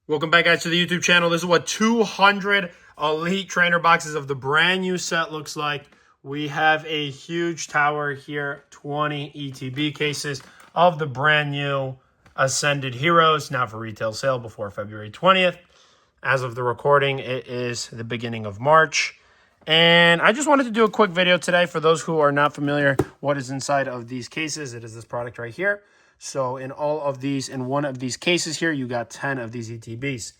Welcome back, guys, to the YouTube channel. This is what 200 Elite Trainer boxes of the brand new set looks like. We have a huge tower here, 20 ETB cases of the brand new Ascended Heroes, now for retail sale before February 20th. As of the recording, it is the beginning of March. And I just wanted to do a quick video today for those who are not familiar what is inside of these cases. It is this product right here. So in all of these, in one of these cases here, you got 10 of these ETBs.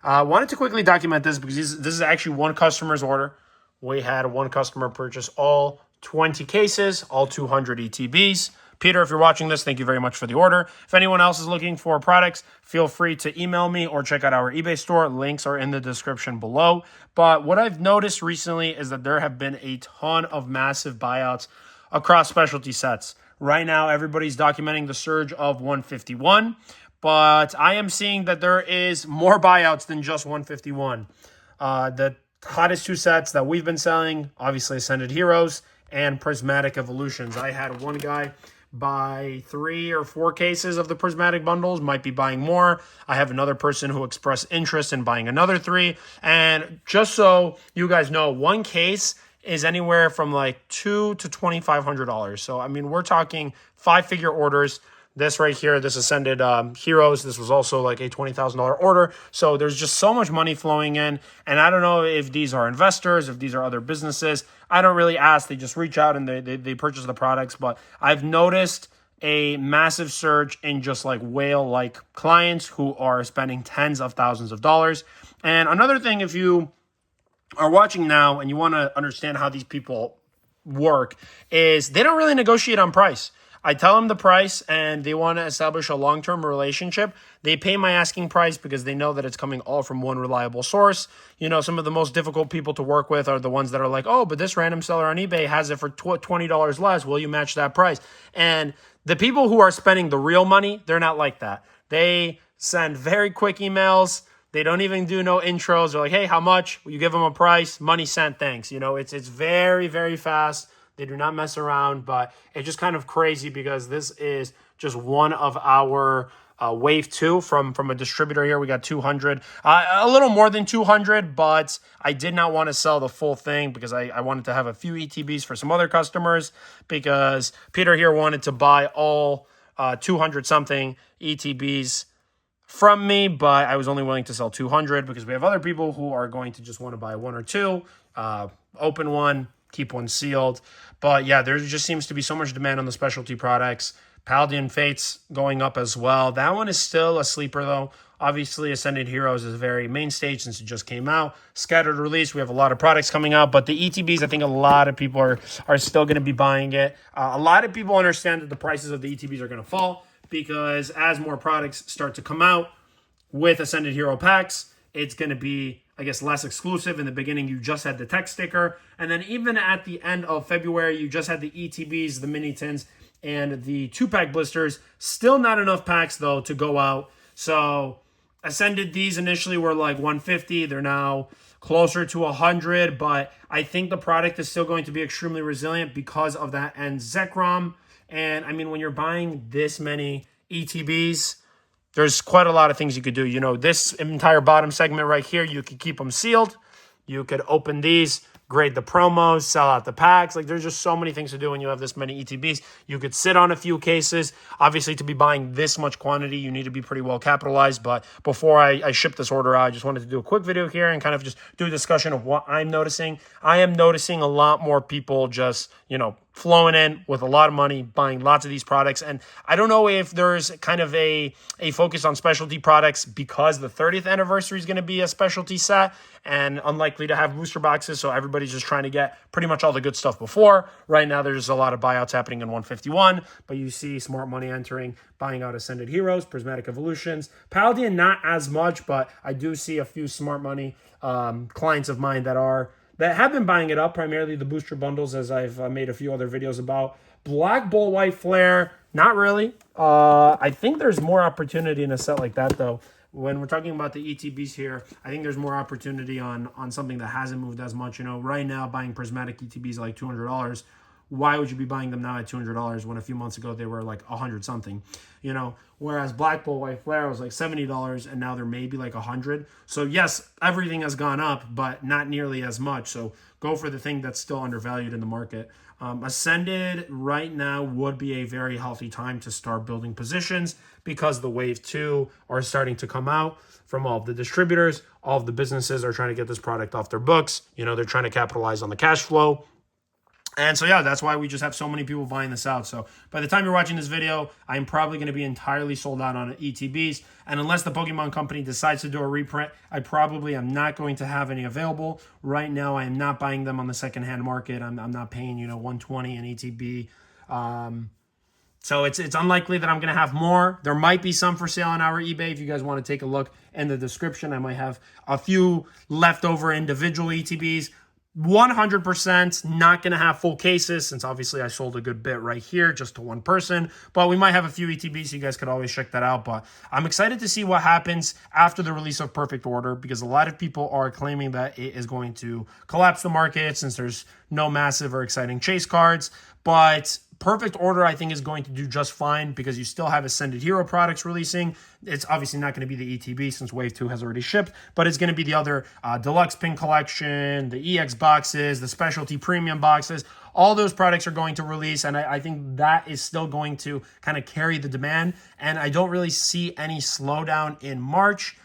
I wanted to quickly document this because this is actually one customer's order. We had one customer purchase all 20 cases, all 200 ETBs. Peter, if you're watching this, thank you very much for the order. If anyone else is looking for products, feel free to email me or check out our eBay store. Links are in the description below. But what I've noticed recently is that there have been a ton of massive buyouts across specialty sets. Right now, everybody's documenting the surge of 151, but I am seeing that there is more buyouts than just 151. The hottest two sets that we've been selling, obviously Ascended Heroes and Prismatic Evolutions. I had one guy buy 3 or 4 cases of the Prismatic bundles, might be buying more. I have another person who expressed interest in buying another 3. And just so you guys know, one case is anywhere from like $200 to $2,500. So, I mean, we're talking 5-figure orders. This right here, this Ascended Heroes, this was also like a $20,000 order. So there's just so much money flowing in. And I don't know if these are investors, if these are other businesses. I don't really ask. They just reach out and they purchase the products. But I've noticed a massive surge in just like whale-like clients who are spending tens of thousands of dollars. And another thing, if you are watching now and you want to understand how these people work, is they don't really negotiate on price. I tell them the price and they want to establish a long-term relationship. They pay my asking price because they know that it's coming all from one reliable source. You know, some of the most difficult people to work with are the ones that are like, oh, but this random seller on eBay has it for $20 less. Will you match that price? And the people who are spending the real money, they're not like that. They send very quick emails. They don't even do no intros. They're like, hey, how much? You give them a price, money sent, thanks. You know, it's very, very fast. They do not mess around, but it's just kind of crazy because this is just one of our wave 2 from a distributor here. We got 200, a little more than 200, but I did not want to sell the full thing because I wanted to have a few ETBs for some other customers because Peter here wanted to buy all 200 something ETBs from me, but I was only willing to sell 200 because we have other people who are going to just want to buy 1 or 2, open one, keep one sealed. But yeah, there just seems to be so much demand on the specialty products. Paladin Fates going up as well. That one is still a sleeper though. Obviously, Ascended Heroes is a very main stage since it just came out. Scattered release, we have a lot of products coming out, but the ETBs, I think a lot of people are still going to be buying it. A lot of people understand that the prices of the ETBs are going to fall because as more products start to come out with Ascended Hero packs, it's going to be, I guess, less exclusive. In the beginning, you just had the text sticker. And then even at the end of February, you just had the ETBs, the mini tins, and the 2-pack blisters. Still not enough packs, though, to go out. So Ascended, these initially were like 150. They're now closer to 100. But I think the product is still going to be extremely resilient because of that end Zekrom. And, I mean, when you're buying this many ETBs, there's quite a lot of things you could do. You know, this entire bottom segment right here, you could keep them sealed. You could open these, grade the promos, sell out the packs. Like, there's just so many things to do when you have this many ETBs. You could sit on a few cases. Obviously, to be buying this much quantity, you need to be pretty well capitalized. But before I ship this order out, I just wanted to do a quick video here and kind of just do a discussion of what I'm noticing. I am noticing a lot more people just, you know, flowing in with a lot of money, buying lots of these products. And I don't know if there's kind of a focus on specialty products because the 30th anniversary is going to be a specialty set and unlikely to have booster boxes. So everybody's just trying to get pretty much all the good stuff before. Right now, there's a lot of buyouts happening in 151, but you see smart money entering, buying out Ascended Heroes, Prismatic Evolutions. Paladin, not as much, but I do see a few smart money clients of mine that have been buying it up, primarily the booster bundles, as I've made a few other videos about. Black Bull White Flare, not really. I think there's more opportunity in a set like that, though. When we're talking about the ETBs here, I think there's more opportunity on something that hasn't moved as much. You know, right now, buying Prismatic ETBs are like $200, why would you be buying them now at $200 when a few months ago they were like 100 something, you know? Whereas Black Bull White Flare was like $70 and now they're maybe like 100. So yes, everything has gone up, but not nearly as much. So go for the thing that's still undervalued in the market. Ascended right now would be a very healthy time to start building positions because the wave 2 are starting to come out from all of the distributors. All of the businesses are trying to get this product off their books. You know, they're trying to capitalize on the cash flow. And so, yeah, that's why we just have so many people buying this out. So by the time you're watching this video, I'm probably going to be entirely sold out on ETBs. And unless the Pokemon company decides to do a reprint, I probably am not going to have any available. Right now, I am not buying them on the secondhand market. I'm not paying, you know, $120 an ETB. So it's unlikely that I'm going to have more. There might be some for sale on our eBay. If you guys want to take a look in the description, I might have a few leftover individual ETBs. 100% not going to have full cases since obviously I sold a good bit right here just to one person. But we might have a few ETBs, so you guys could always check that out. But I'm excited to see what happens after the release of Perfect Order because a lot of people are claiming that it is going to collapse the market since there's no massive or exciting chase cards. But Perfect Order, I think, is going to do just fine because you still have Ascended Hero products releasing. It's obviously not going to be the ETB since Wave 2 has already shipped, but it's going to be the other Deluxe Pin Collection, the EX boxes, the Specialty Premium boxes. All those products are going to release, and I think that is still going to kind of carry the demand, and I don't really see any slowdown in March.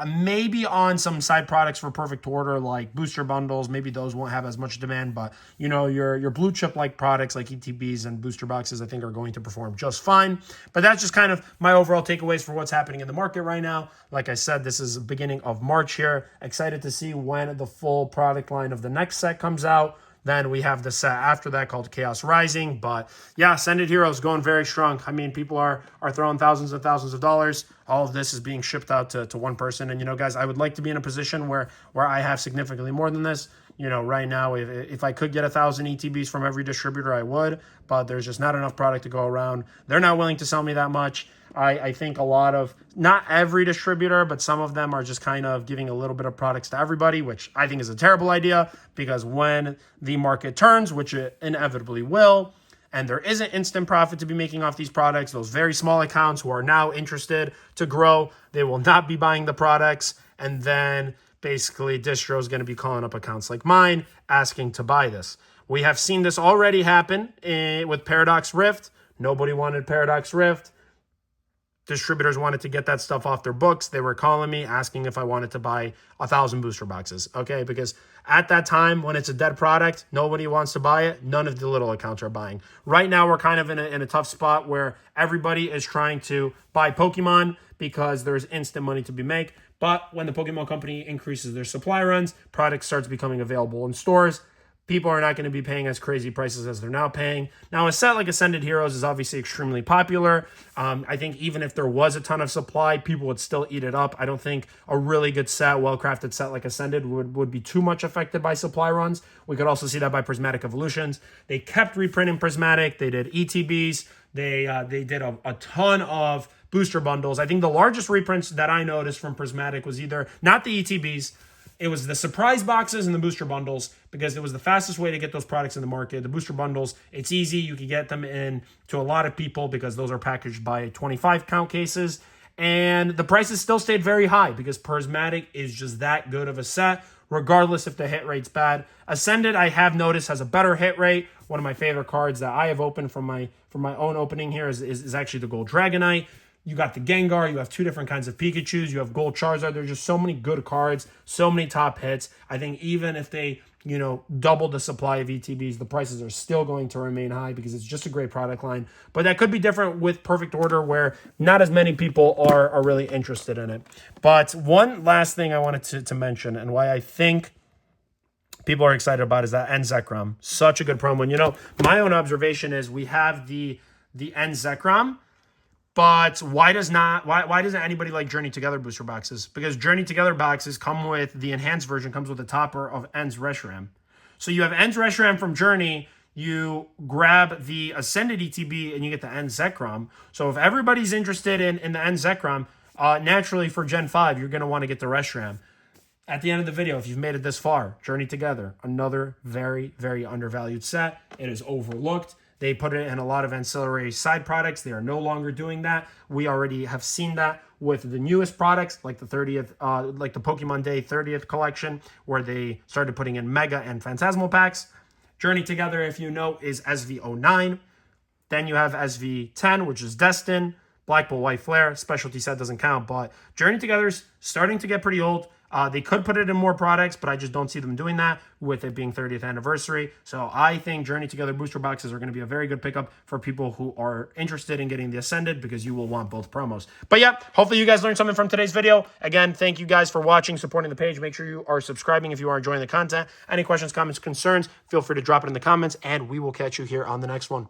Maybe on some side products for Perfect Order like booster bundles, maybe those won't have as much demand, but you know, your blue chip like products like ETBs and booster boxes I think are going to perform just fine. But that's just kind of my overall takeaways for what's happening in the market right now. Like I said, this is the beginning of March here. Excited to see when the full product line of the next set comes out. Then we have the set after that called Chaos Rising. But yeah, Ascended Heroes going very strong. I mean, people are throwing thousands and thousands of dollars. All of this is being shipped out to one person. And, you know, guys, I would like to be in a position where I have significantly more than this. You know, right now, if I could get 1,000 ETBs from every distributor, I would. But there's just not enough product to go around. They're not willing to sell me that much. I think a lot of, not every distributor, but some of them are just kind of giving a little bit of products to everybody, which I think is a terrible idea because when the market turns, which it inevitably will, and there isn't instant profit to be making off these products, those very small accounts who are now interested to grow, they will not be buying the products. And then basically distro is going to be calling up accounts like mine asking to buy this. We have seen this already happen with Paradox Rift. Nobody wanted Paradox Rift. Distributors wanted to get that stuff off their books. They were calling me asking if I wanted to buy 1,000 booster boxes, okay? Because at that time, when it's a dead product, nobody wants to buy it. None of the little accounts are buying. Right now, we're kind of in a tough spot where everybody is trying to buy Pokemon because there's instant money to be made. But when the Pokemon company increases their supply runs, product starts becoming available in stores. People are not going to be paying as crazy prices as they're now paying. Now, a set like Ascended Heroes is obviously extremely popular. I think even if there was a ton of supply, people would still eat it up. I don't think a really good set, well-crafted set like Ascended would be too much affected by supply runs. We could also see that by Prismatic Evolutions. They kept reprinting Prismatic. They did ETBs. They did a ton of booster bundles. I think the largest reprints that I noticed from Prismatic was either not the ETBs, it was the surprise boxes and the booster bundles because it was the fastest way to get those products in the market. The booster bundles, it's easy. You can get them in to a lot of people because those are packaged by 25 count cases. And the prices still stayed very high because Prismatic is just that good of a set, regardless if the hit rate's bad. Ascended, I have noticed, has a better hit rate. One of my favorite cards that I have opened from my own opening here is actually the Gold Dragonite. You got the Gengar, you have two different kinds of Pikachus, you have Gold Charizard. There's just so many good cards, so many top hits. I think even if they, you know, double the supply of ETBs, the prices are still going to remain high because it's just a great product line. But that could be different with Perfect Order where not as many people are really interested in it. But one last thing I wanted to mention and why I think people are excited about is that End Zekrom. Such a good promo. And, you know, my own observation is we have the End Zekrom. But why doesn't anybody like Journey Together booster boxes? Because Journey Together boxes come with the enhanced version, comes with a topper of End's Reshiram. So you have End's Reshiram from Journey, you grab the Ascended ETB, and you get the End Zekrom. So if everybody's interested in the End Zekrom, naturally for Gen 5, you're going to want to get the Reshiram. at the end of the video, if you've made it this far, Journey Together, another very, very undervalued set. It is overlooked. They put it in a lot of ancillary side products. They are no longer doing that. We already have seen that with the newest products, like the 30th, like the Pokemon Day 30th collection, where they started putting in Mega and Phantasmal packs. Journey Together, if you know, is SV09. Then you have SV10, which is Destin. Black Bull White Flare, specialty set doesn't count, but Journey Together's starting to get pretty old. They could put it in more products, but I just don't see them doing that with it being 30th anniversary. So I think Journey Together booster boxes are going to be a very good pickup for people who are interested in getting the Ascended, because you will want both promos. But yeah, hopefully you guys learned something from today's video. Again, thank you guys for watching, supporting the page. Make sure you are subscribing if you are enjoying the content. Any questions, comments, concerns, feel free to drop it in the comments, and we will catch you here on the next one.